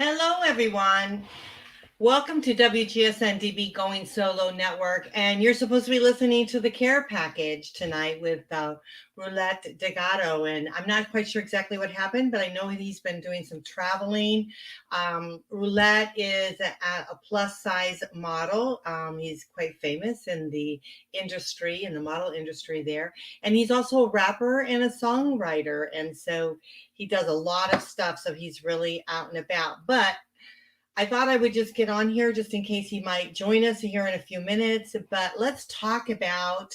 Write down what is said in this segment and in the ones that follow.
Hello, everyone. Welcome to WGSN-DB Going Solo Network. And you're supposed to be listening to the care package tonight with Roulette Delgato. And I'm not quite sure exactly what happened, but I know he's been doing some traveling. Roulette is a plus size model. He's quite famous in the industry, in the model industry there. And he's also a rapper and a songwriter. And so he does a lot of stuff. So he's really out and about. But I thought I would just get on here just in case he might join us here in a few minutes. But let's talk about,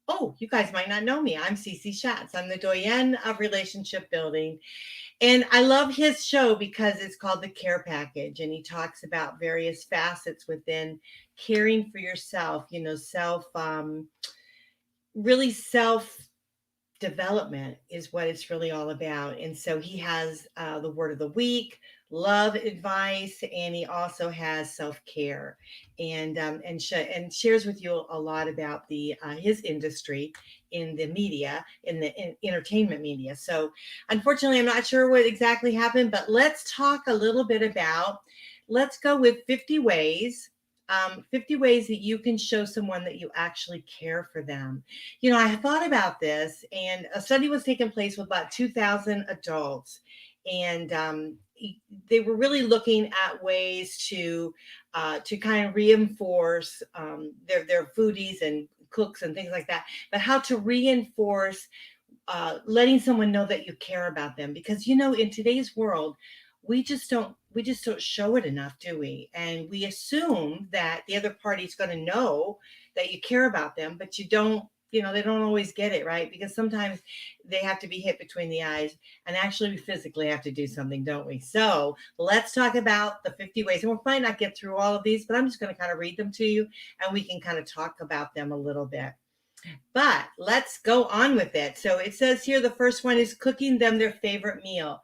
oh, you guys might not know me. I'm Cece Schatz. I'm the doyenne of relationship building. And I love his show because it's called The Care Package. And he talks about various facets within caring for yourself, really self development is what it's really all about. And so he has the word of the week, love advice, and he also has self care, and shares with you a lot about the his industry in the media, in entertainment media. So, unfortunately, I'm not sure what exactly happened, but let's talk a little bit about. Let's go with 50 ways 50 ways that you can show someone that you actually care for them. I thought about this, and a study was taking place with about 2,000 adults, and they were really looking at ways to kind of reinforce their foodies and cooks and things like that, but how to reinforce letting someone know that you care about them, because in today's world we just don't show it enough, do we? And we assume that the other party's going to know that you care about them, but you don't. They don't always get it, right? Because sometimes they have to be hit between the eyes, and actually we physically have to do something, don't we? So let's talk about the 50 ways, and we might not get through all of these, but I'm just going to kind of read them to you, and we can kind of talk about them a little bit. But let's go on with it. So it says here the first one is cooking them their favorite meal.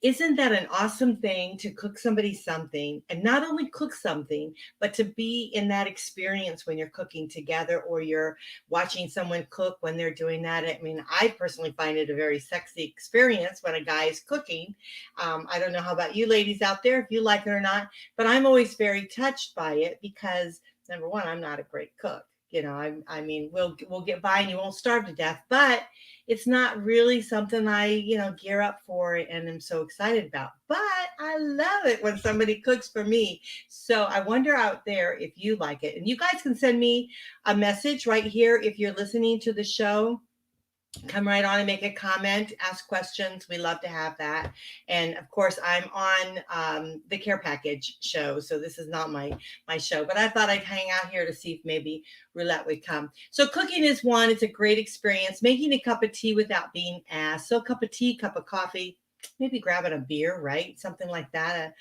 Isn't that an awesome thing, to cook somebody something, and not only cook something, but to be in that experience when you're cooking together, or you're watching someone cook when they're doing that? I mean, I personally find it a very sexy experience when a guy is cooking. I don't know how about you ladies out there, if you like it or not, but I'm always very touched by it because, number one, I'm not a great cook. I mean, we'll get by and you won't starve to death, but it's not really something I, gear up for and am so excited about. But I love it when somebody cooks for me. So I wonder out there if you like it. And you guys can send me a message right here if you're listening to the show. Come right on and make a comment, ask questions. We love to have that. And of course, I'm on the Care Package show, so this is not my show, but I thought I'd hang out here to see if maybe Roulette would come. So cooking is one. It's a great experience. Making a cup of tea without being asked. So a cup of tea, cup of coffee, maybe grabbing a beer, right? Something like that.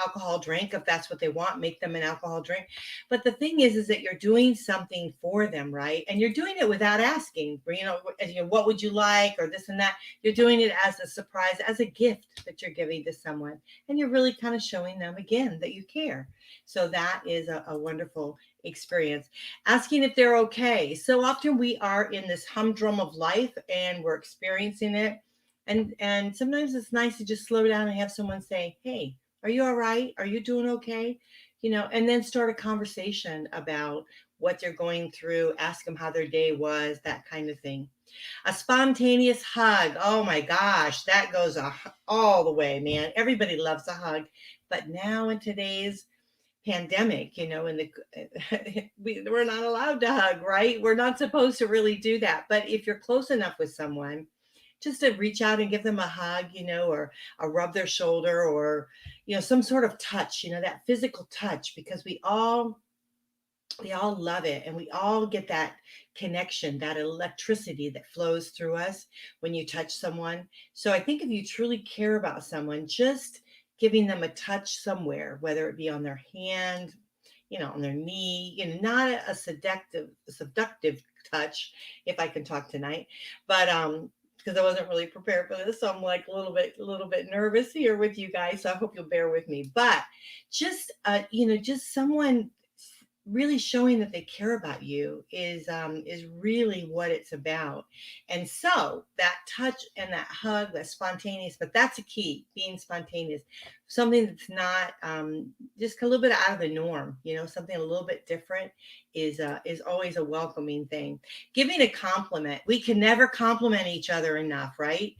Alcohol drink, if that's what they want, make them an alcohol drink. But the thing is that you're doing something for them, right? And you're doing it without asking, what would you like, or this and that. You're doing it as a surprise, as a gift that you're giving to someone. And you're really kind of showing them again that you care. So that is a wonderful experience. Asking if they're okay. So often we are in this humdrum of life and we're experiencing it. And sometimes it's nice to just slow down and have someone say, hey, are you all right? Are you doing okay? And then start a conversation about what they're going through, ask them how their day was, that kind of thing. A spontaneous hug. Oh my gosh, that goes all the way, man. Everybody loves a hug. But now in today's pandemic, we're not allowed to hug, right? We're not supposed to really do that. But if you're close enough with someone, just to reach out and give them a hug, or a rub their shoulder, or, some sort of touch, that physical touch, because we all love it. And we all get that connection, that electricity that flows through us when you touch someone. So I think if you truly care about someone, just giving them a touch somewhere, whether it be on their hand, on their knee, not a seductive touch, if I can talk tonight, but because I wasn't really prepared for this. So I'm like a little bit nervous here with you guys. So I hope you'll bear with me. But just, just someone really showing that they care about you is really what it's about. And so that touch and that hug, that spontaneous, but that's a key, being spontaneous, something that's not just a little bit out of the norm, something a little bit different is always a welcoming thing. Giving a compliment, we can never compliment each other enough, right?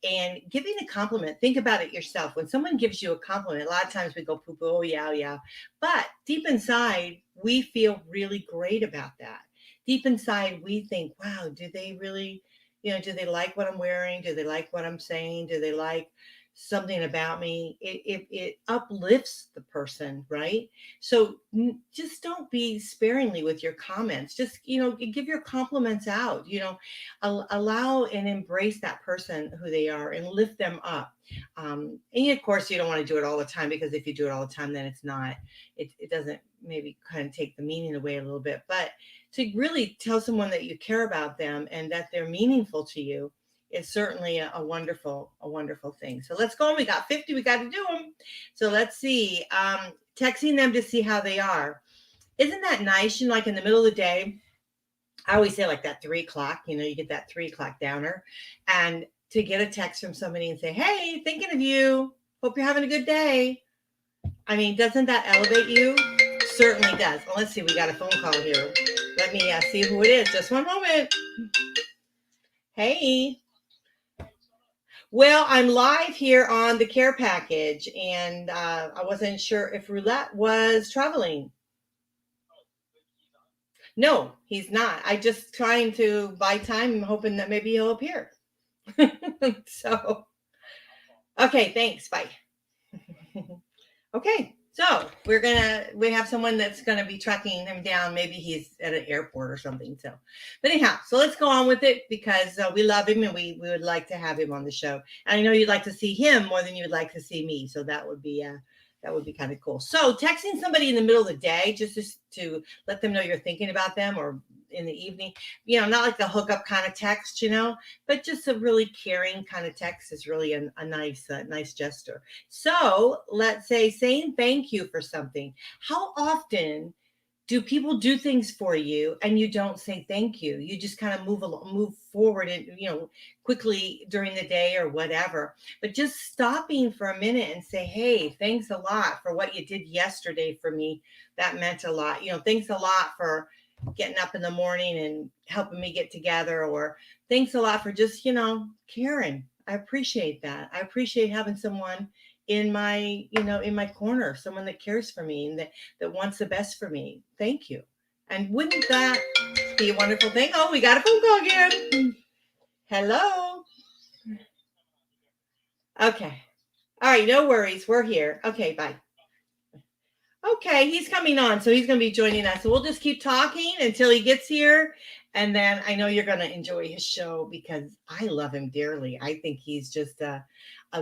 And giving a compliment, think about it yourself. When someone gives you a compliment, a lot of times we go poo poo, oh yeah, oh yeah. But deep inside, we feel really great about that. Deep inside, we think, wow, do they really, do they like what I'm wearing? Do they like what I'm saying? Do they like something about me? It uplifts the person, right? So just don't be sparingly with your comments. Just, give your compliments out, allow and embrace that person who they are and lift them up. And of course, you don't want to do it all the time, because if you do it all the time, then it doesn't maybe kind of take the meaning away a little bit. But to really tell someone that you care about them and that they're meaningful to you is certainly a wonderful thing. So let's go on. We got 50. We got to do them. So let's see. Texting them to see how they are. Isn't that nice? Like in the middle of the day, I always say like that 3 o'clock, you get that 3 o'clock downer, and to get a text from somebody and say, hey, thinking of you. Hope you're having a good day. I mean, doesn't that elevate you? Certainly does. Well, let's see. We got a phone call here. Let me see who it is. Just one moment. Hey. Well, I'm live here on the care package, and I wasn't sure if Roulette was traveling. No, he's not. I just trying to buy time, hoping that maybe he'll appear. So, okay, thanks. Bye. Okay, so we have someone that's gonna be tracking him down. Maybe he's at an airport or something. So, but anyhow, so let's go on with it, because we love him and we would like to have him on the show. And I know you'd like to see him more than you would like to see me. So that would be kind of cool. So texting somebody in the middle of the day just to let them know you're thinking about them, or in the evening, not like the hookup kind of text, but just a really caring kind of text is really a nice gesture. So let's say saying thank you for something. How often do people do things for you and you don't say thank you? You just kind of move forward and, quickly during the day or whatever. But just stopping for a minute and say, hey, thanks a lot for what you did yesterday for me. That meant a lot. Thanks a lot for getting up in the morning and helping me get together, or thanks a lot for just, caring. I appreciate that. I appreciate having someone in my, in my corner, someone that cares for me and that wants the best for me. Thank you. And wouldn't that be a wonderful thing? Oh, we got a phone call again. Hello. Okay. All right. No worries. We're here. Okay. Bye. Okay. He's coming on. So he's going to be joining us. So we'll just keep talking until he gets here. And then I know you're going to enjoy his show, because I love him dearly. I think he's just a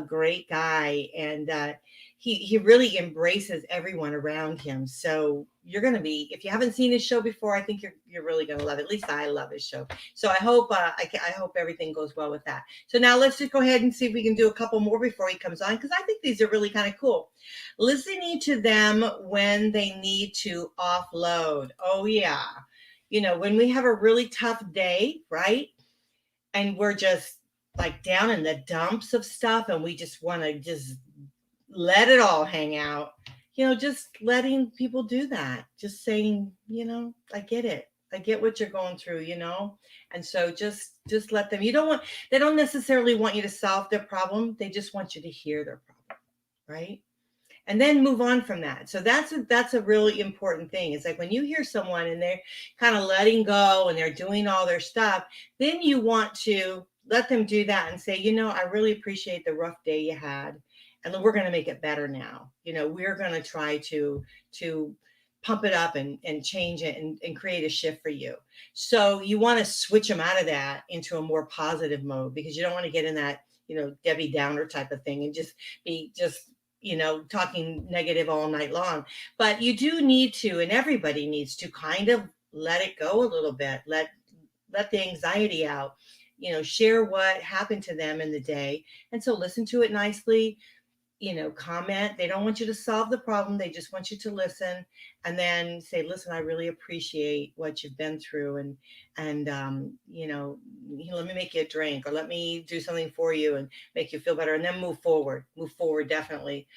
great guy. And he really embraces everyone around him. So you're going to be, if you haven't seen his show before, I think you're really going to love it. At least I love his show. So I hope I hope everything goes well with that. So now let's just go ahead and see if we can do a couple more before he comes on, because I think these are really kind of cool. Listening to them when they need to offload. Oh yeah. When we have a really tough day, right? And we're just like down in the dumps of stuff, and we just want to just let it all hang out. Just letting people do that. Just saying, I get it. I get what you're going through, And so just let them. They don't necessarily want you to solve their problem. They just want you to hear their problem, right? And then move on from that. So that's a really important thing. It's like when you hear someone and they're kind of letting go and they're doing all their stuff, then you want to let them do that and say, I really appreciate the rough day you had, and we're going to make it better now. We're going to try to pump it up and change it and create a shift for you. So you want to switch them out of that into a more positive mode, because you don't want to get in that, Debbie Downer type of thing and just be talking negative all night long. But you do need to, and everybody needs to kind of let it go a little bit, let the anxiety out, share what happened to them in the day. And so listen to it nicely, comment. They don't want you to solve the problem. They just want you to listen, and then say, listen, I really appreciate what you've been through, and let me make you a drink, or let me do something for you and make you feel better, and then move forward definitely,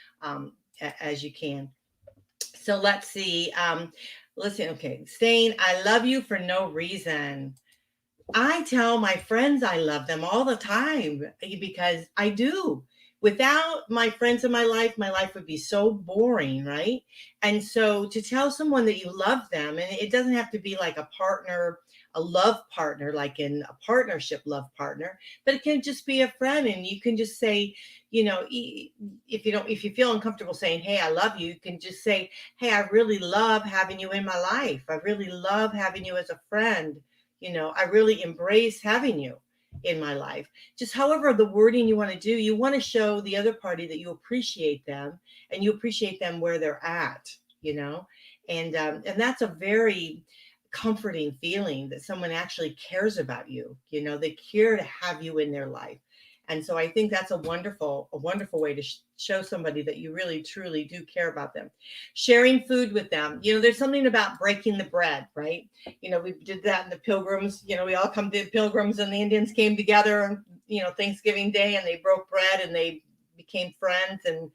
as you can. So let's see. Listen, okay, saying I love you for no reason. I tell my friends I love them all the time, because I do. Without my friends in my life would be so boring, right? And so to tell someone that you love them, and it doesn't have to be like a partner, a love partner, like in a partnership love partner, but it can just be a friend. And you can just say, if you feel uncomfortable saying, hey, I love you, you can just say, hey, I really love having you in my life. I really love having you as a friend. I really embrace having you in my life. Just however the wording you want to do, you want to show the other party that you appreciate them, and you appreciate them where they're at, and that's a very comforting feeling that someone actually cares about you. They care to have you in their life. And so I think that's a wonderful way to show somebody that you really truly do care about them. Sharing food with them. There's something about breaking the bread, right? We did that in the Pilgrims. We all come to Pilgrims, and the Indians came together on, Thanksgiving Day, and they broke bread and they became friends. And,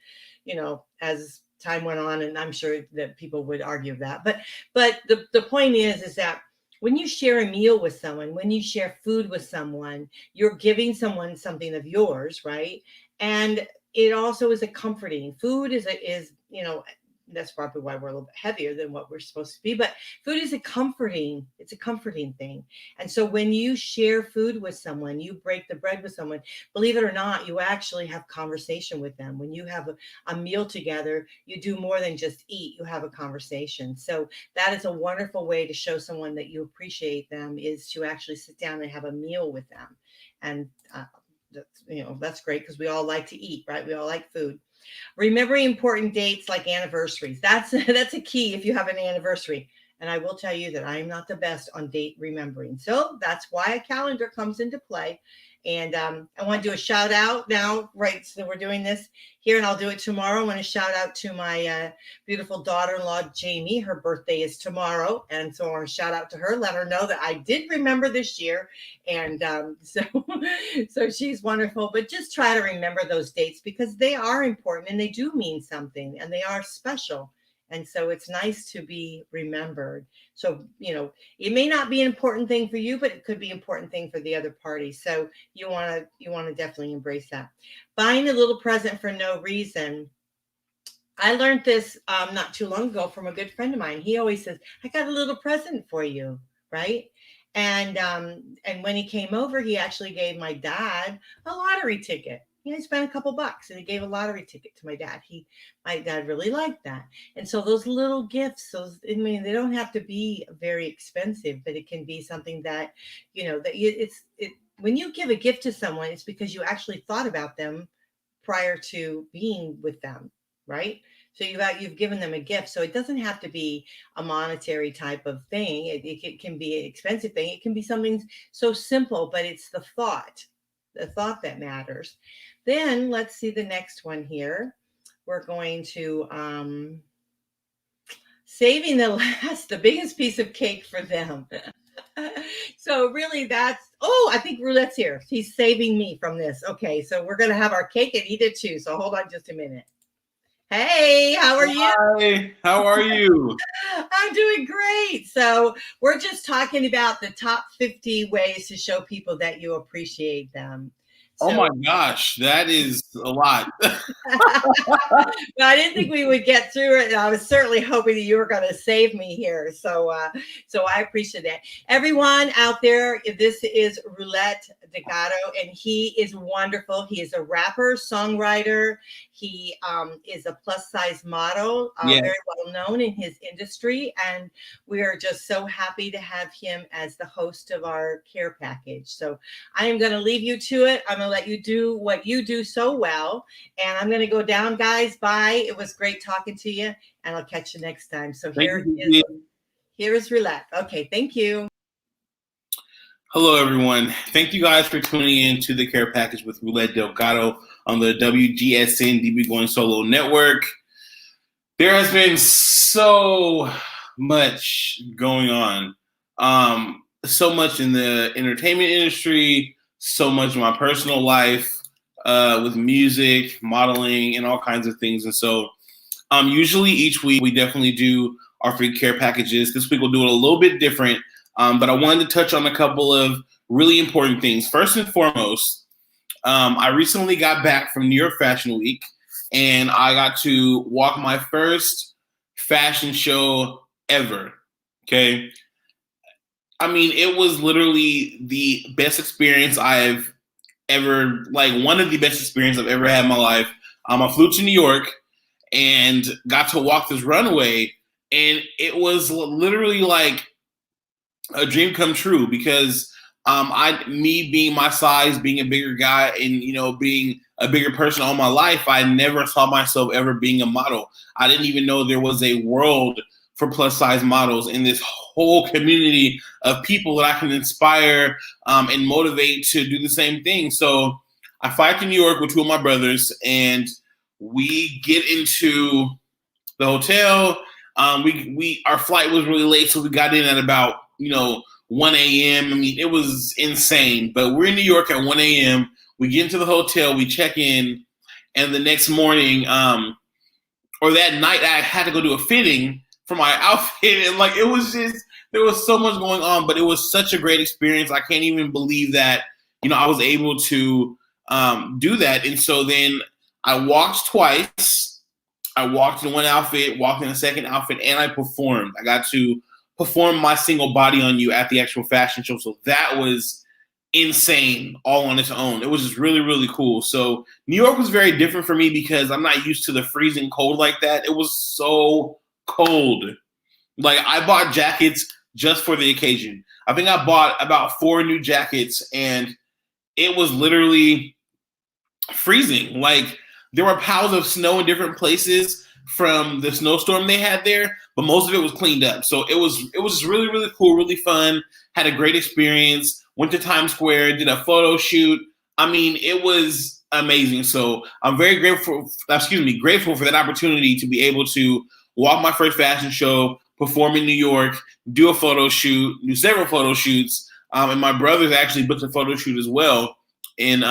as time went on, and I'm sure that people would argue that, but the point is that when you share a meal with someone, when you share food with someone, you're giving someone something of yours, right? And it also is a comforting. Food that's probably why we're a little bit heavier than what we're supposed to be. But food is it's a comforting thing. And so when you share food with someone, you break the bread with someone, believe it or not, you actually have conversation with them. When you have a meal together, you do more than just eat, you have a conversation. So that is a wonderful way to show someone that you appreciate them, is to actually sit down and have a meal with them. And that's great, because we all like to eat, right? We all like food. Remembering important dates like anniversaries. That's a key if you have an anniversary. And I will tell you that I am not the best on date remembering. So that's why a calendar comes into play. And I want to do a shout out now, right? So we're doing this here, and I'll do it tomorrow. I want to shout out to my beautiful daughter-in-law, Jamie. Her birthday is tomorrow. And so I want to shout out to her, let her know that I did remember this year. And so she's wonderful. But just try to remember those dates, because they are important and they do mean something, and they are special. And so it's nice to be remembered. So, it may not be an important thing for you, but it could be an important thing for the other party. So you want to definitely embrace that. Buying a little present for no reason. I learned this not too long ago from a good friend of mine. He always says, I got a little present for you, right? And when he came over, he actually gave my dad a lottery ticket. He spent a couple bucks, and he gave a lottery ticket to my dad. My dad really liked that. And so those little gifts, they don't have to be very expensive, but it can be something that, when you give a gift to someone, it's because you actually thought about them prior to being with them, right? So you've given them a gift. So it doesn't have to be a monetary type of thing. It can be an expensive thing. It can be something so simple, but it's the thought that matters. Then let's see the next one here. We're going to saving the biggest piece of cake for them. So really I think Roulette's here. He's saving me from this. Okay, so we're going to have our cake and eat it too. So hold on just a minute. Hey, how are you? Hi, how are you? I'm doing great. So we're just talking about the top 50 ways to show people that you appreciate them. Oh my gosh, that is a lot. I didn't think we would get through it. I was certainly hoping that you were going to save me here. So I appreciate that. Everyone out there, this is Roulette Delgato, and he is wonderful. He is a rapper, songwriter. He is a plus size model, very well known in his industry. And we are just so happy to have him as the host of our care package. So I am going to leave you to it. I'm going to let you do what you do so well. And I'm going to go down, guys. Bye. It was great talking to you, and I'll catch you next time. So here is Roulette. Okay, thank you. Hello, everyone. Thank you guys for tuning in to the Care Package with Roulette Delgato on the WGSN-DB Going Solo Network. There has been so much going on. So much in the entertainment industry, so much in my personal life, with music, modeling, and all kinds of things. And so usually each week we definitely do our free care packages. This week we'll do it a little bit different. But I wanted to touch on a couple of really important things. First and foremost, I recently got back from New York Fashion Week, and I got to walk my first fashion show ever. Okay. I mean, it was literally the best experience I've ever, like one of the best experiences I've ever had in my life. I flew to New York and got to walk this runway, and it was literally like a dream come true because me being my size, being a bigger guy, and being a bigger person all my life, I never saw myself ever being a model. I didn't even know there was a world for plus size models in this whole community of people that I can inspire and motivate to do the same thing. So I fly to New York with two of my brothers, and we get into the hotel. Our flight was really late, so we got in at about 1 a.m. I mean, it was insane. But we're in New York at 1 a.m. We get into the hotel, we check in, and the next morning, or that night, I had to go do a fitting for my outfit, and it was just, there was so much going on, but it was such a great experience. I can't even believe that I was able to do that. And so then I walked twice. I walked in one outfit, walked in a second outfit, and I performed. I got to perform my single body on you at the actual fashion show. So that was insane all on its own. It was just really, really cool. So New York was very different for me because I'm not used to the freezing cold like that. It was so cold. I bought jackets just for the occasion. I think I bought about 4 new jackets, and it was literally freezing. There were piles of snow in different places from the snowstorm they had there, but most of it was cleaned up. So it was just really, really cool, really fun. Had a great experience. Went to Times Square, did a photo shoot. I mean, it was amazing. So I'm very grateful for that opportunity to be able to walk my first fashion show, perform in New York, do a photo shoot, do several photo shoots. And my brothers actually booked a photo shoot as well in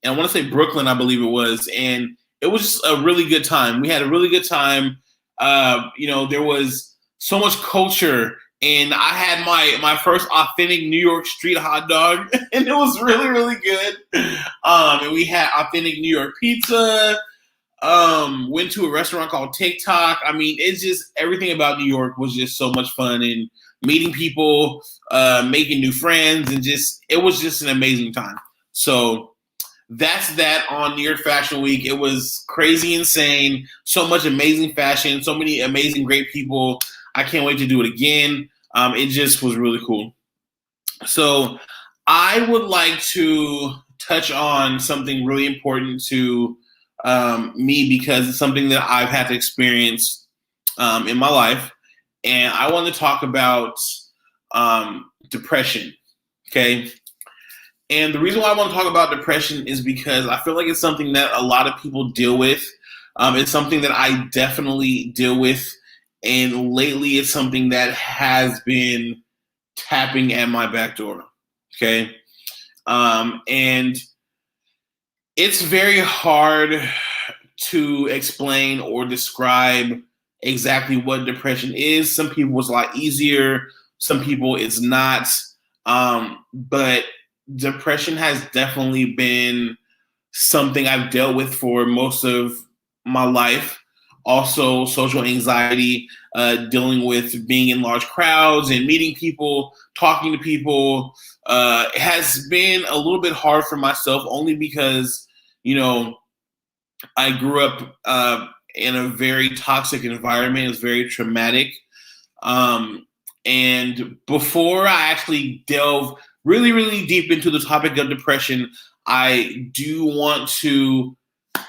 and I want to say Brooklyn, I believe it was. And it was just a really good time. We had a really good time. There was so much culture, and I had my first authentic New York street hot dog, and it was really, really good. And we had authentic New York pizza. Went to a restaurant called TikTok. I mean, it's just everything about New York was just so much fun, and meeting people, making new friends, and it was just an amazing time. So that's that on New York Fashion Week. It was crazy, insane. So much amazing fashion, so many amazing, great people. I can't wait to do it again. It just was really cool. So I would like to touch on something really important to me because it's something that I've had to experience in my life. And I want to talk about depression, okay? And the reason why I want to talk about depression is because I feel like it's something that a lot of people deal with. It's something that I definitely deal with. And lately it's something that has been tapping at my back door. Okay. And it's very hard to explain or describe exactly what depression is. Some people it's a lot easier. Some people it's not. But depression has definitely been something I've dealt with for most of my life. Also, social anxiety, dealing with being in large crowds and meeting people, talking to people, has been a little bit hard for myself only because, I grew up in a very toxic environment. It was very traumatic. And before I actually delve really, really deep into the topic of depression, I do want to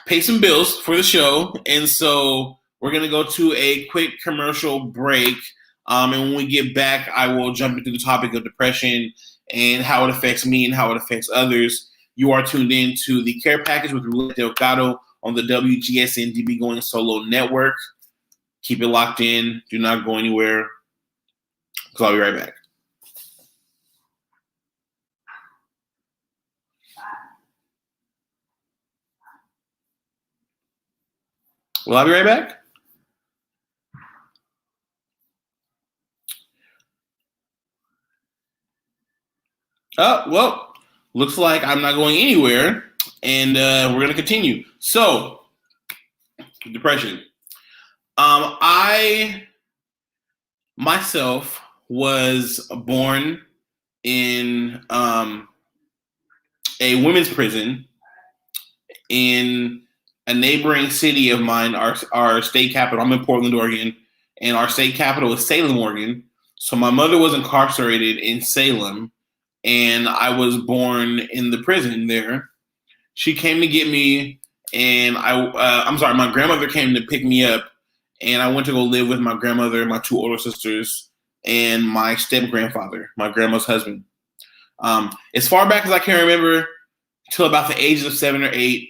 pay some bills for the show. And so we're going to go to a quick commercial break. And when we get back, I will jump into the topic of depression and how it affects me and how it affects others. You are tuned in to the Care Package with Roulette Delgato on the WGSN-DB Going Solo Network. Keep it locked in. Do not go anywhere, because I'll be right back. Will I be right back? Oh, well, looks like I'm not going anywhere, and we're going to continue. So, depression. I myself was born in a women's prison in a neighboring city of mine, our state capital. I'm in Portland, Oregon, and our state capital is Salem, Oregon. So my mother was incarcerated in Salem, and I was born in the prison there. She came to get me, and my grandmother came to pick me up, and I went to go live with my grandmother, my two older sisters, and my step-grandfather, my grandma's husband. As far back as I can remember, till about the ages of 7 or 8,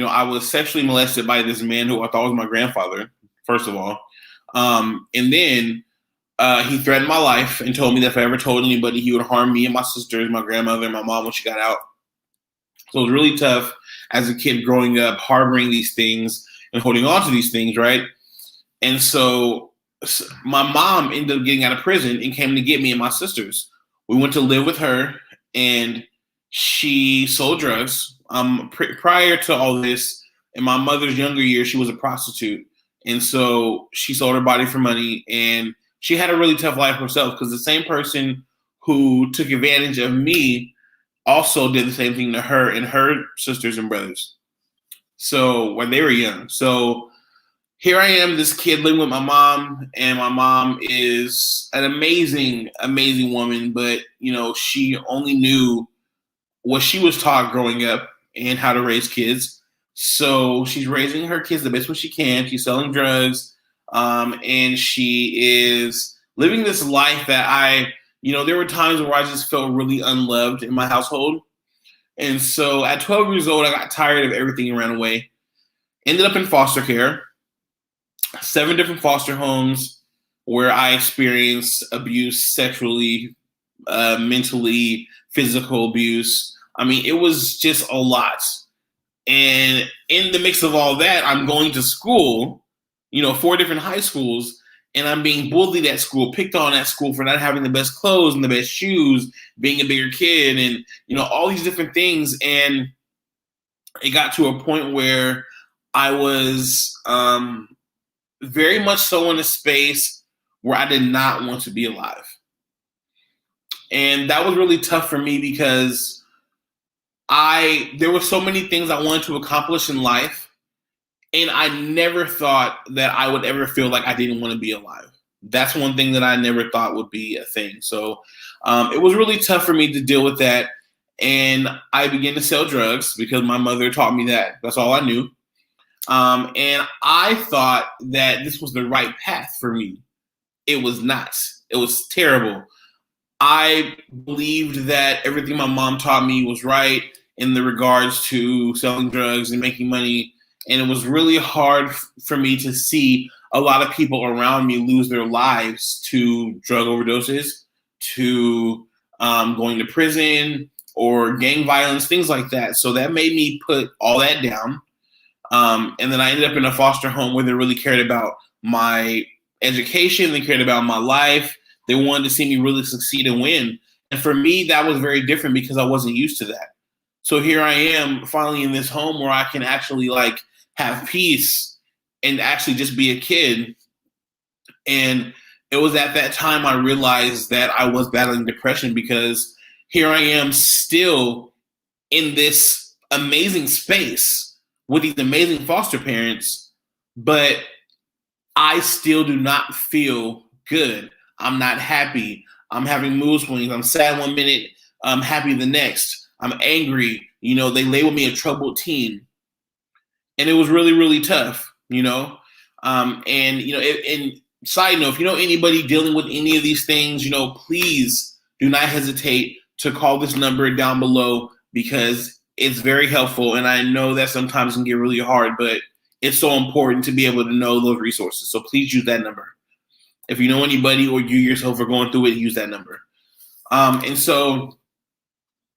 I was sexually molested by this man who I thought was my grandfather, first of all. And then he threatened my life and told me that if I ever told anybody, he would harm me and my sisters, my grandmother, and my mom when she got out. So it was really tough as a kid growing up, harboring these things and holding on to these things, right? And so my mom ended up getting out of prison and came to get me and my sisters. We went to live with her, and she sold drugs. Prior to all this, in my mother's younger years, she was a prostitute. And so she sold her body for money, and she had a really tough life herself, because the same person who took advantage of me also did the same thing to her and her sisters and brothers. So when they were young. So here I am, this kid living with my mom, and my mom is an amazing, amazing woman, but she only knew what she was taught growing up and how to raise kids. So she's raising her kids the best way she can. She's selling drugs, and she is living this life that there were times where I just felt really unloved in my household. And so at 12 years old, I got tired of everything and ran away. Ended up in foster care, 7 different foster homes where I experienced abuse, sexually, mentally, physical abuse. I mean, it was just a lot. And in the mix of all that, I'm going to school, 4 different high schools, and I'm being bullied at school, picked on at school for not having the best clothes and the best shoes, being a bigger kid, and, all these different things. And it got to a point where I was very much so in a space where I did not want to be alive. And that was really tough for me, because there were so many things I wanted to accomplish in life, and I never thought that I would ever feel like I didn't want to be alive. That's one thing that I never thought would be a thing. So it was really tough for me to deal with that. And I began to sell drugs because my mother taught me that. That's all I knew. And I thought that this was the right path for me. It was not. It was terrible. I believed that everything my mom taught me was right in the regards to selling drugs and making money. And it was really hard for me to see a lot of people around me lose their lives to drug overdoses, to going to prison or gang violence, things like that. So that made me put all that down. And then I ended up in a foster home where they really cared about my education. They cared about my life. They wanted to see me really succeed and win. And for me, that was very different because I wasn't used to that. So here I am finally in this home where I can actually have peace and actually just be a kid. And it was at that time I realized that I was battling depression, because here I am still in this amazing space with these amazing foster parents, but I still do not feel good. I'm not happy. I'm having mood swings. I'm sad one minute. I'm happy the next. I'm angry. They labeled me a troubled teen. And it was really, really tough, and side note, if you know anybody dealing with any of these things, please do not hesitate to call this number down below because it's very helpful. And I know that sometimes it can get really hard, but it's so important to be able to know those resources. So please use that number. If you know anybody or you yourself are going through it, use that number. And so,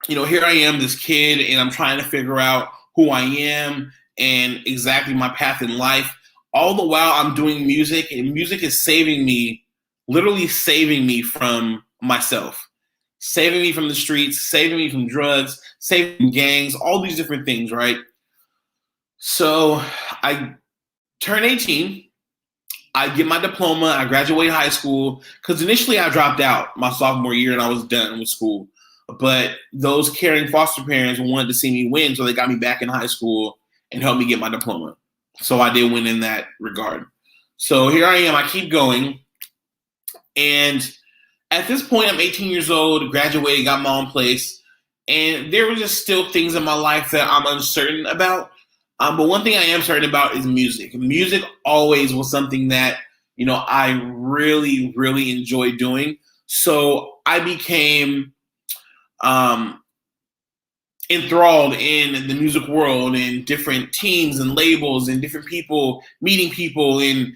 here I am, this kid, and I'm trying to figure out who I am and exactly my path in life. All the while I'm doing music, and music is saving me, literally saving me from myself, saving me from the streets, saving me from drugs, saving me from gangs, all these different things, right? So I turn 18. I get my diploma. I graduate high school because initially I dropped out my sophomore year and I was done with school. But those caring foster parents wanted to see me win, so they got me back in high school and helped me get my diploma. So I did win in that regard. So here I am. I keep going. And at this point, I'm 18 years old, graduated, got my own place. And there were just still things in my life that I'm uncertain about. But one thing I am certain about is music. Music always was something that, I really, really enjoyed doing. So I became enthralled in the music world and different teams and labels and different people, meeting people. And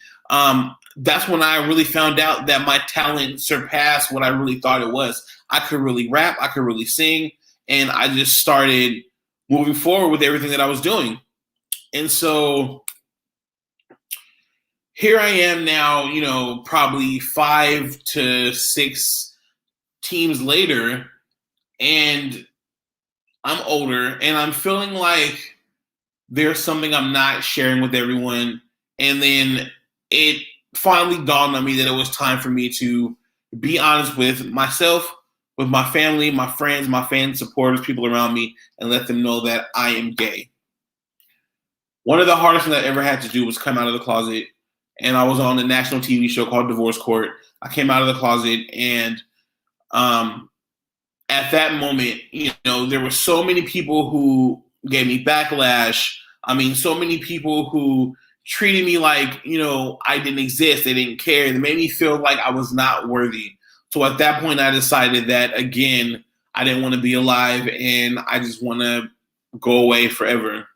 that's when I really found out that my talent surpassed what I really thought it was. I could really rap. I could really sing. And I just started moving forward with everything that I was doing. And so here I am now, probably 5 to 6 teams later, and I'm older, and I'm feeling like there's something I'm not sharing with everyone. And then it finally dawned on me that it was time for me to be honest with myself, with my family, my friends, my fans, supporters, people around me, and let them know that I am gay. One of the hardest things I ever had to do was come out of the closet. And I was on a national TV show called Divorce Court. I came out of the closet, and at that moment, there were so many people who gave me backlash. I mean, so many people who treated me like, I didn't exist. They didn't care. They made me feel like I was not worthy. So at that point, I decided that, again, I didn't want to be alive, and I just want to go away forever.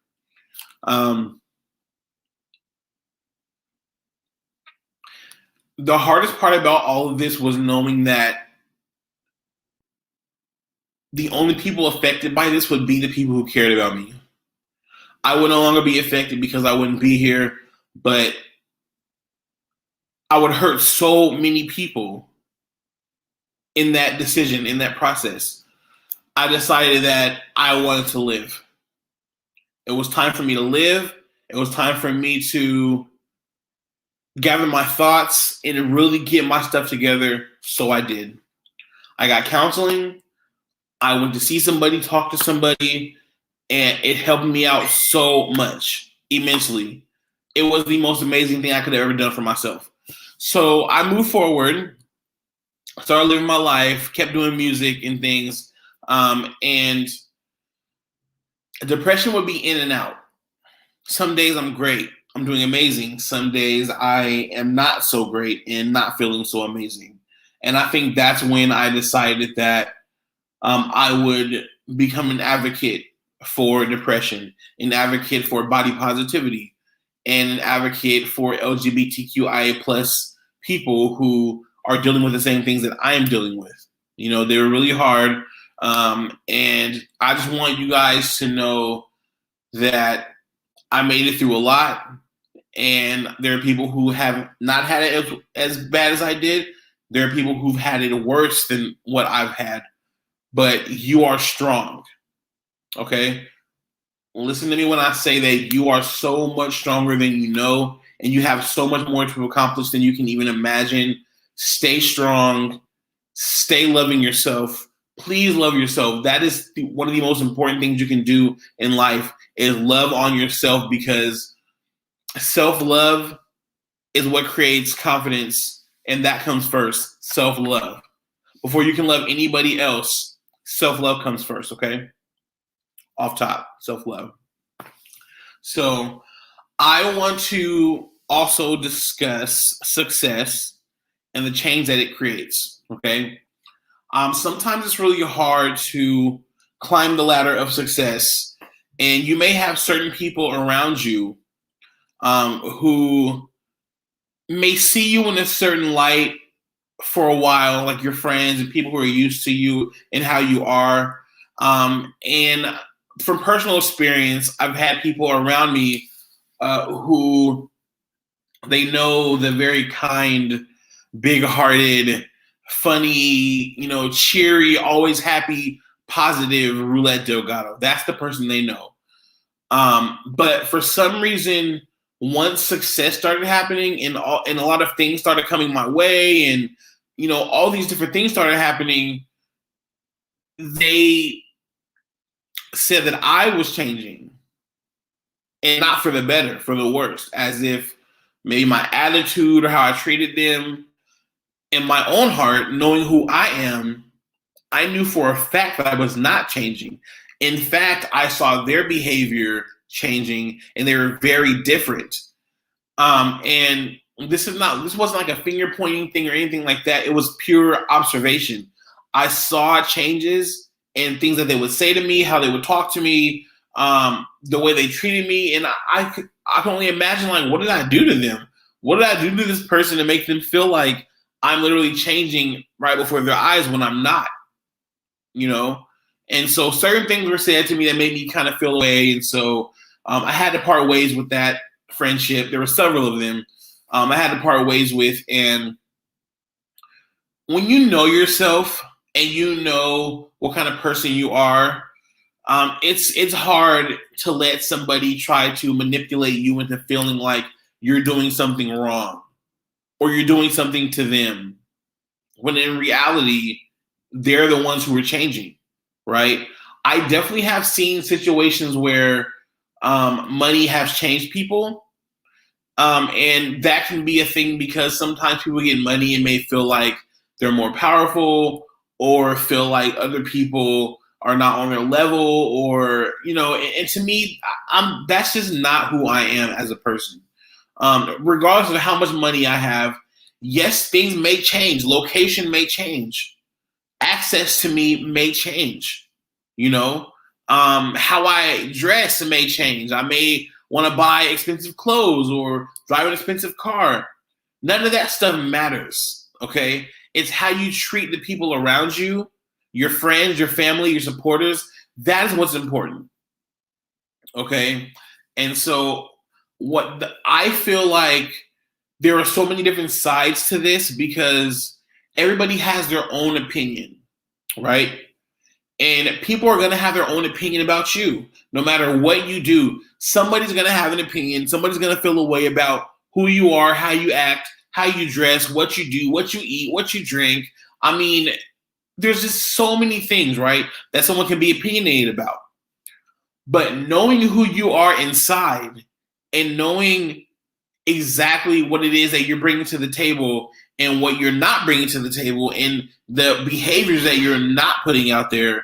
The hardest part about all of this was knowing that the only people affected by this would be the people who cared about me. I would no longer be affected because I wouldn't be here, but I would hurt so many people in that decision, in that process. I decided that I wanted to live. It was time for me to live. It was time for me to gather my thoughts and really get my stuff together. So I did. I got counseling. I went to see somebody, talk to somebody, and it helped me out so much, immensely. It was the most amazing thing I could have ever done for myself. So I moved forward, started living my life, kept doing music and things, and depression would be in and out. Some days I'm great. I'm doing amazing. Some days I am not so great and not feeling so amazing. And I think that's when I decided that I would become an advocate for depression, an advocate for body positivity, and an advocate for LGBTQIA plus people who are dealing with the same things that I am dealing with. They were really hard. And I just want you guys to know that I made it through a lot. And there are people who have not had it as bad as I did. There are people who've had it worse than what I've had. But you are strong, okay? Listen to me when I say that you are so much stronger than you know, and you have so much more to accomplish than you can even imagine. Stay strong. Stay loving yourself. Please love yourself. That is one of the most important things you can do in life is love on yourself, because self-love is what creates confidence, and that comes first, self-love. Before you can love anybody else, self-love comes first, okay? Off top, self-love. So I want to also discuss success and the change that it creates, okay? Sometimes it's really hard to climb the ladder of success, and you may have certain people around you who may see you in a certain light for a while, like your friends and people who are used to you and how you are. And from personal experience, I've had people around me who they know the very kind, big-hearted, funny, cheery, always happy, positive Roulette Delgato. That's the person they know. But for some reason, once success started happening and a lot of things started coming my way, and all these different things started happening, they said that I was changing, and not for the better, for the worse, as if maybe my attitude or how I treated them. In my own heart, knowing who I am, I knew for a fact that I was not changing. In fact, I saw their behavior changing, and they were very different. And this wasn't like a finger pointing thing or anything like that. It was pure observation. I saw changes in things that they would say to me, how they would talk to me, the way they treated me, and I can only imagine, like, what did I do to them? What did I do to this person to make them feel like I'm literally changing right before their eyes when I'm not? And so certain things were said to me that made me kind of feel away, and so I had to part ways with that friendship. There were several of them I had to part ways with, and when you know yourself and you know what kind of person you are, it's hard to let somebody try to manipulate you into feeling like you're doing something wrong or you're doing something to them, when in reality, they're the ones who are changing, right? I definitely have seen situations where money has changed people. And that can be a thing because sometimes people get money and may feel like they're more powerful, or feel like other people are not on their level, or, and to me, that's just not who I am as a person. Regardless of how much money I have, yes, things may change. Location may change. Access to me may change. How I dress may change. I may want to buy expensive clothes or drive an expensive car. None of that stuff matters, okay? It's how you treat the people around you, your friends, your family, your supporters. That is what's important, okay? And so I feel like there are so many different sides to this because everybody has their own opinion, right? And people are going to have their own opinion about you. No matter what you do, somebody's going to have an opinion. Somebody's going to feel a way about who you are, how you act, how you dress, what you do, what you eat, what you drink. I mean, there's just so many things, right, that someone can be opinionated about. But knowing who you are inside and knowing exactly what it is that you're bringing to the table and what you're not bringing to the table and the behaviors that you're not putting out there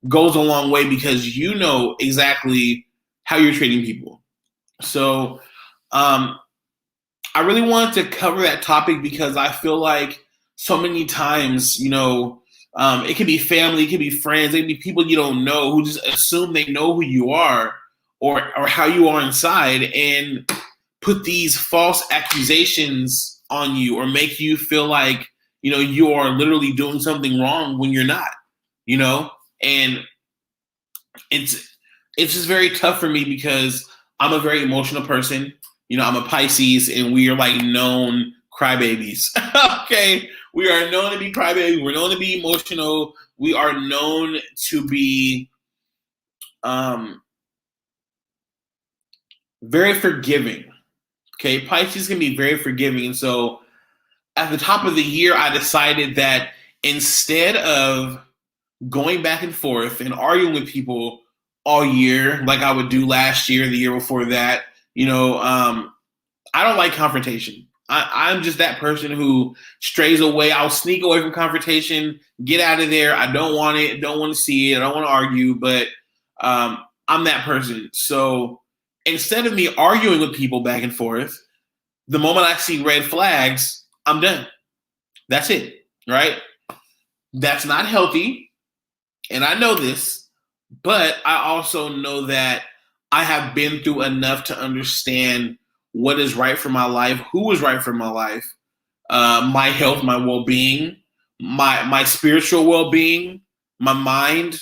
goes a long way, because you know exactly how you're treating people. So I really wanted to cover that topic because I feel like so many times, it could be family, it could be friends, it could be people you don't know who just assume they know who you are or how you are inside, and put these false accusations on you or make you feel like, you are literally doing something wrong when you're not, and it's just very tough for me because I'm a very emotional person. I'm a Pisces, and we are like known crybabies. Okay. We are known to be crybabies. We're known to be emotional. We are known to be very forgiving. Okay, Pisces can be very forgiving. And so at the top of the year, I decided that instead of going back and forth and arguing with people all year, like I would do last year, the year before that, I don't like confrontation. I'm just that person who strays away. I'll sneak away from confrontation, get out of there. I don't want it. Don't want to see it. I don't want to argue, but I'm that person. So instead of me arguing with people back and forth, the moment I see red flags, I'm done. That's it, right? That's not healthy. And I know this, but I also know that I have been through enough to understand what is right for my life, who is right for my life, my health, my well-being, my spiritual well-being, my mind,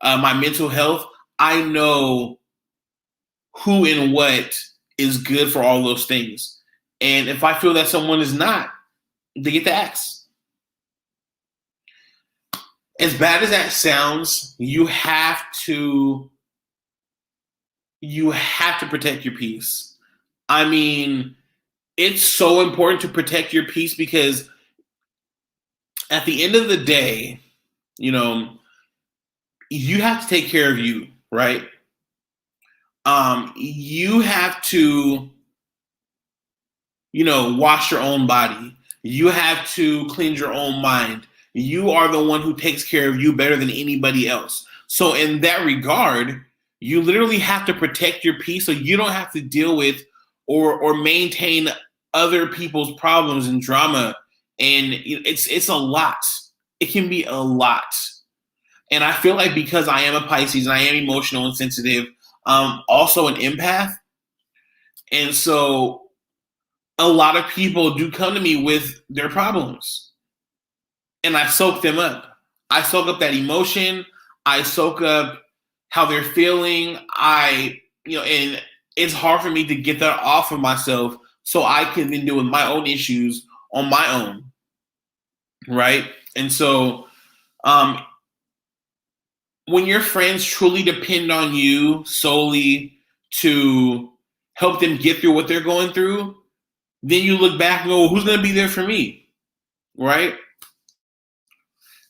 my mental health. I know who and what is good for all those things. And if I feel that someone is not, they get the axe. As bad as that sounds, you have to protect your peace. I mean, it's so important to protect your peace because at the end of the day, you know, you have to take care of you, right? You have to, wash your own body. You have to cleanse your own mind. You are the one who takes care of you better than anybody else. So in that regard, you literally have to protect your peace so you don't have to deal with or maintain other people's problems and drama. And it's a lot. It can be a lot. And I feel like because I am a Pisces and I am emotional and sensitive, also an empath. And so a lot of people do come to me with their problems. And I soak them up. I soak up that emotion. I soak up how they're feeling. And it's hard for me to get that off of myself so I can then deal with my own issues on my own. Right? And so when your friends truly depend on you solely to help them get through what they're going through, then you look back and go, well, who's going to be there for me? Right?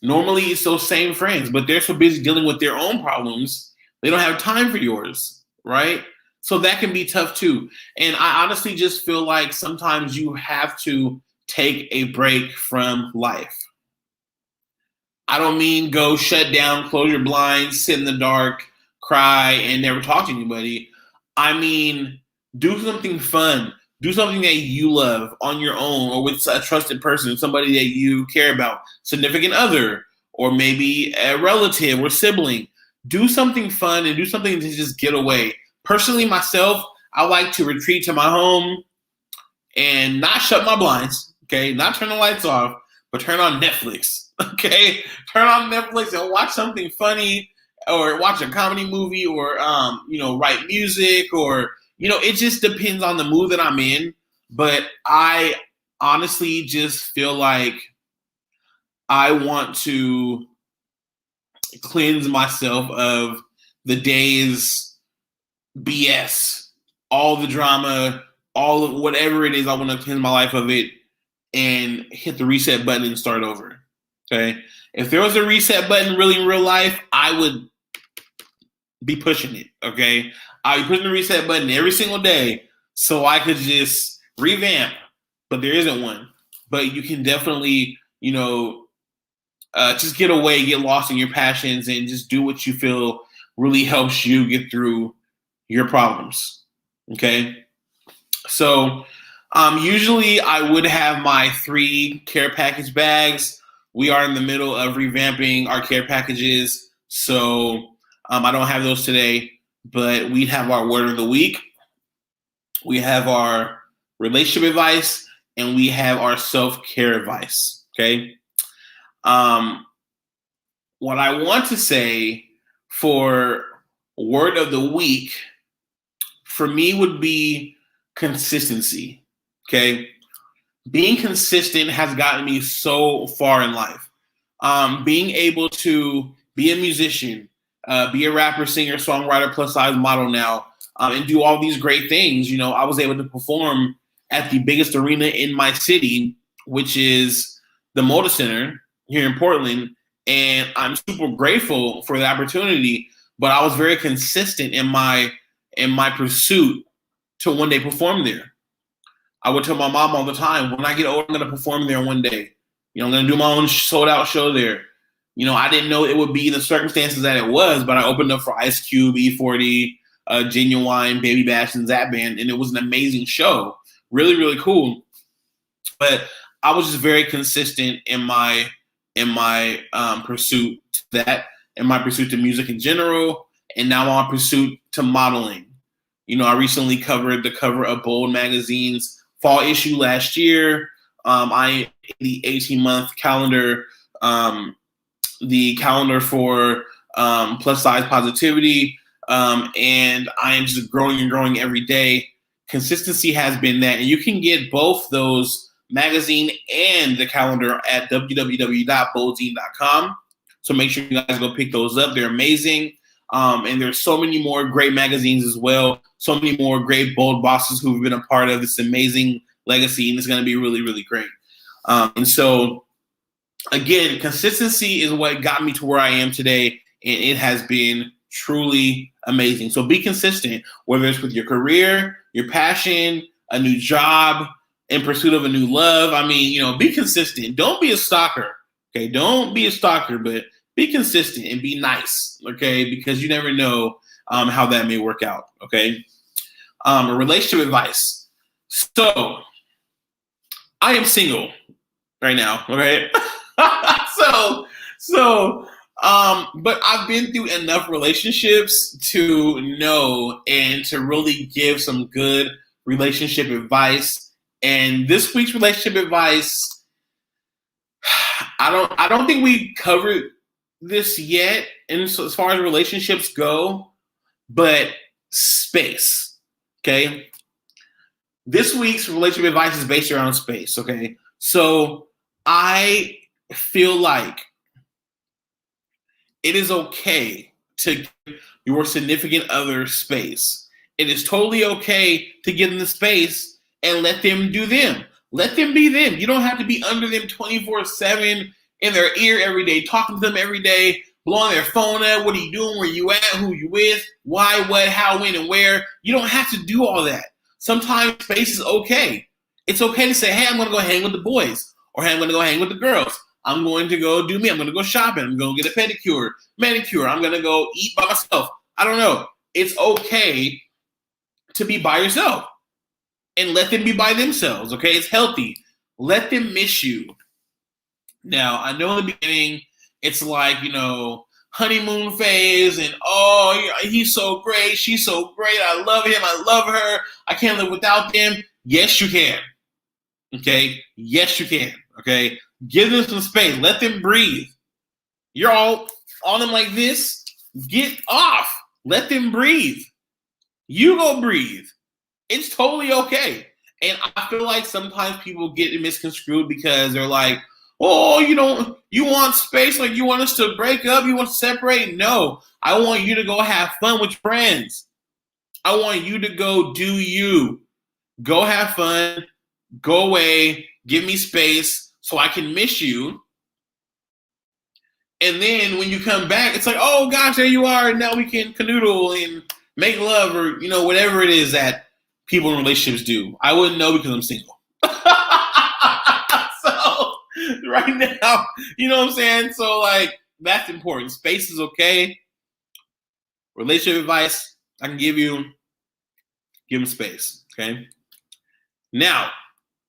Normally it's those same friends, but they're so busy dealing with their own problems, they don't have time for yours, right? So that can be tough too. And I honestly just feel like sometimes you have to take a break from life. I don't mean go shut down, close your blinds, sit in the dark, cry, and never talk to anybody. I mean, do something fun. Do something that you love on your own or with a trusted person, somebody that you care about, significant other, or maybe a relative or sibling. Do something fun and do something to just get away. Personally, myself, I like to retreat to my home and not shut my blinds, okay? Not turn the lights off, but turn on Netflix, okay? Turn on Netflix and watch something funny or watch a comedy movie or, write music or, it just depends on the mood that I'm in. But I honestly just feel like I want to cleanse myself of the day's BS, all the drama, all of whatever it is. I want to cleanse my life of it and hit the reset button and start over. Okay. If there was a reset button really in real life, I would be pushing it. Okay. I'd be pushing the reset button every single day so I could just revamp, but there isn't one. But you can definitely, just get away, get lost in your passions, and just do what you feel really helps you get through your problems. Okay. So usually I would have my 3 care package bags. We are in the middle of revamping our care packages. So I don't have those today, but we have our word of the week. We have our relationship advice, and we have our self-care advice. Okay. What I want to say for word of the week for me would be consistency. Okay. Being consistent has gotten me so far in life. Being able to be a musician, be a rapper, singer, songwriter, plus size model now, and do all these great things. I was able to perform at the biggest arena in my city, which is the Moda Center here in Portland. And I'm super grateful for the opportunity, but I was very consistent in my pursuit to one day perform there. I would tell my mom all the time, when I get older, I'm going to perform there one day. I'm going to do my own sold out show there. I didn't know it would be the circumstances that it was, but I opened up for Ice Cube, E40, Genuine, Baby Bash, and Zap Band, and it was an amazing show. Really, really cool. But I was just very consistent in my in my pursuit to that, in my pursuit to music in general, and now I'm on pursuit to modeling. You know, I recently covered the cover of Bold Magazine's fall issue last year. I in the 18-month calendar, the calendar for plus size positivity, and I am just growing and growing every day. Consistency has been that, and you can get both those magazine and the calendar at www.boldzine.com. So make sure you guys go pick those up. They're amazing. And there's so many more great magazines as well. So many more great bold bosses who've been a part of this amazing legacy, and it's going to be really, really great. And so, again, consistency is what got me to where I am today, and it has been truly amazing. So be consistent, whether it's with your career, your passion, a new job, in pursuit of a new love. I mean, you know, be consistent. Don't be a stalker. Okay, don't be a stalker, but be consistent and be nice. Okay, because you never know how that may work out. Okay, relationship advice. So I am single right now. Okay, but I've been through enough relationships to know and to really give some good relationship advice. And this week's relationship advice, I don't think we covered this yet, and so as far as relationships go, but space. Okay. This week's relationship advice is based around space. Okay. So I feel like it is okay to give your significant other space. It is totally okay to give them the space and let them do them. Let them be them. You don't have to be under them 24/7 in their ear every day, talking to them every day, blowing their phone up. What are you doing? Where you at? Who you with? Why, what, how, when, and where? You don't have to do all that. Sometimes space is okay. It's okay to say, hey, I'm going to go hang with the boys, or hey, I'm going to go hang with the girls. I'm going to go do me. I'm going to go shopping. I'm going to get a pedicure, manicure. I'm going to go eat by myself. I don't know. It's okay to be by yourself. And let them be by themselves, okay? It's healthy. Let them miss you. Now, I know in the beginning, it's like, you know, honeymoon phase and, oh, he's so great. She's so great. I love him. I love her. I can't live without them. Yes, you can. Okay? Yes, you can. Okay? Give them some space. Let them breathe. You're all on them like this. Get off. Let them breathe. You go breathe. It's totally okay. And I feel like sometimes people get misconstrued because they're like, oh, you want space, like you want us to break up, you want to separate? No, I want you to go have fun with friends. I want you to go do you. Go have fun, go away, give me space so I can miss you. And then when you come back, it's like, oh gosh, there you are, and now we can canoodle and make love, or whatever it is that people in relationships do. I wouldn't know because I'm single. So right now, you know what I'm saying? So like that's important. Space is okay. Relationship advice I can give them space. Okay. Now,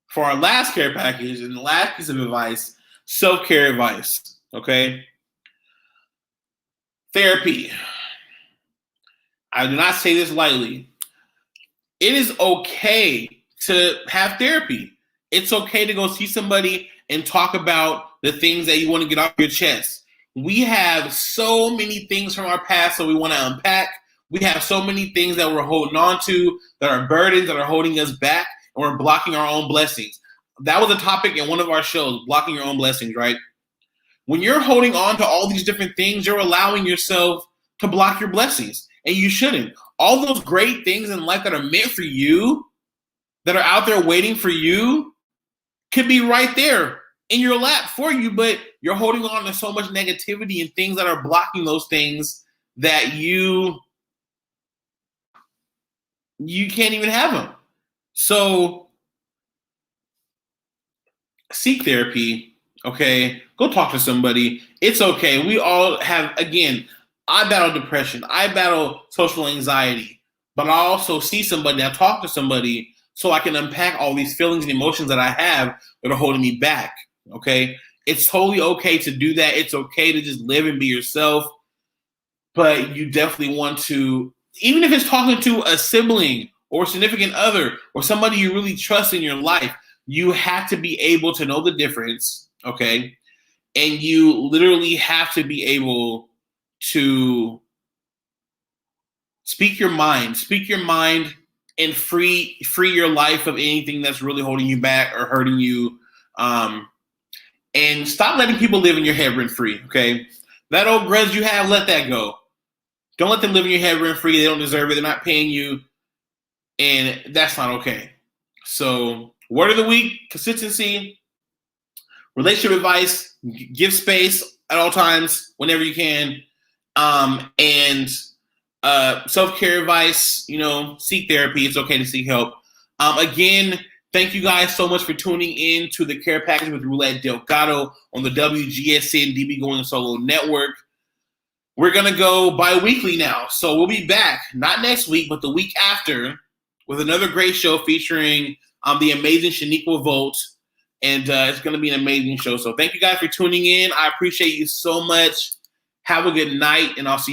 for our last care package and the last piece of advice, self-care advice. Okay. Therapy. I do not say this lightly. It is okay to have therapy. It's okay to go see somebody and talk about the things that you want to get off your chest. We have so many things from our past that we want to unpack. We have so many things that we're holding on to that are burdens that are holding us back, and we're blocking our own blessings. That was a topic in one of our shows, blocking your own blessings, right? When you're holding on to all these different things, you're allowing yourself to block your blessings, and you shouldn't. All those great things in life that are meant for you, that are out there waiting for you, could be right there in your lap for you, but you're holding on to so much negativity and things that are blocking those things that you can't even have them. So seek therapy, okay? Go talk to somebody. It's okay. We all have, again, I battle depression. I battle social anxiety, but I also see somebody, I talk to somebody so I can unpack all these feelings and emotions that I have that are holding me back, okay? It's totally okay to do that. It's okay to just live and be yourself. But you definitely want to, even if it's talking to a sibling or significant other or somebody you really trust in your life, you have to be able to know the difference, okay? And you literally have to be able to speak your mind and free your life of anything that's really holding you back or hurting you. And stop letting people live in your head rent free, okay? That old grudge you have, let that go. Don't let them live in your head rent free. They don't deserve it. They're not paying you. And that's not okay. So, word of the week, consistency, relationship advice, give space at all times, whenever you can. And self-care advice, seek therapy. It's okay to seek help. Again, thank you guys so much for tuning in to the Care Package with Roulette Delgato on the WGSN-DB Going Solo Network. We're going to go bi-weekly now. So we'll be back, not next week, but the week after, with another great show featuring the amazing Shaniqua Volt. And it's going to be an amazing show. So thank you guys for tuning in. I appreciate you so much. Have a good night, and I'll see you